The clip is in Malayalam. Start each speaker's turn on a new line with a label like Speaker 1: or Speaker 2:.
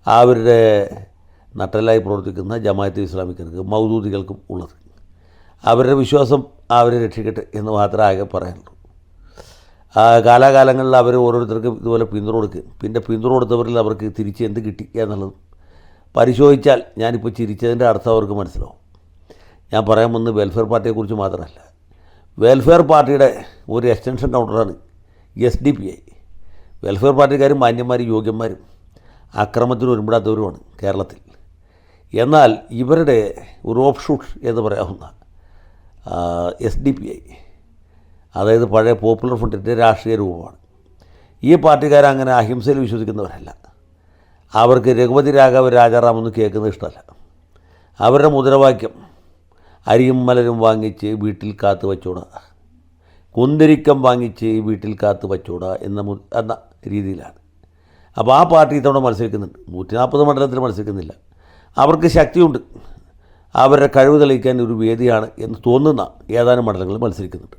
Speaker 1: അവരുടെ നട്ടലായി പ്രവർത്തിക്കുന്ന ജമാഅത്തെ ഇസ്ലാമിക്കർക്ക് മൗദൂദികൾക്കും ഉള്ളത്. അവരുടെ വിശ്വാസം അവരെ രക്ഷിക്കട്ടെ എന്ന് മാത്രമേ ആകെ പറയാനുള്ളൂ. കാലാകാലങ്ങളിൽ അവർ ഓരോരുത്തർക്കും ഇതുപോലെ പിന്തുണ കൊടുക്കും. പിന്നെ പിന്തുണ കൊടുത്തവരിൽ അവർക്ക് തിരിച്ച് എന്ത് കിട്ടി എന്നുള്ളത് പരിശോധിച്ചാൽ ഞാനിപ്പോൾ ചിരിച്ചതിൻ്റെ അർത്ഥം അവർക്ക് മനസ്സിലാവും. ഞാൻ പറയാൻ വന്നത് വെൽഫെയർ പാർട്ടിയെക്കുറിച്ച് മാത്രമല്ല. വെൽഫെയർ പാർട്ടിയുടെ ഒരു എക്സ്റ്റൻഷൻ കൗണ്ടറാണ് SDPI. വെൽഫെയർ പാർട്ടിക്കാരും മാന്യന്മാരും യോഗ്യന്മാരും അക്രമത്തിന് ഒരുമിടാത്തവരുമാണ് കേരളത്തിൽ. എന്നാൽ ഇവരുടെ ഒരു ഓഫ്ഷൂട്ട് എന്ന് പറയാവുന്ന SDPI, അതായത് പഴയ പോപ്പുലർ ഫ്രണ്ടിൻ്റെ രാഷ്ട്രീയ രൂപമാണ്. ഈ പാർട്ടിക്കാരങ്ങനെ അഹിംസയിൽ വിശ്വസിക്കുന്നവരല്ല. അവർക്ക് രഘുപതി രാഘവ രാജാറാം ഒന്നും കേൾക്കുന്നത് ഇഷ്ടമല്ല. അവരുടെ മുദ്രാവാക്യം അരിയും മലരും വാങ്ങിച്ച് വീട്ടിൽ കാത്തു വച്ചോടാ, കുന്തിരിക്കം വാങ്ങിച്ച് വീട്ടിൽ കാത്തു വച്ചോടാ എന്ന രീതിയിലാണ്. അപ്പോൾ ആ പാർട്ടി ഇത്തവണ മത്സരിക്കുന്നുണ്ട്. 140 മണ്ഡലത്തിൽ മത്സരിക്കുന്നില്ല. അവർക്ക് ശക്തിയുണ്ട്. അവരുടെ കഴിവ് തെളിയിക്കാൻ ഒരു വേദിയാണ് എന്ന് തോന്നുന്ന ഏതാനും മണ്ഡലങ്ങളിൽ മത്സരിക്കുന്നുണ്ട്.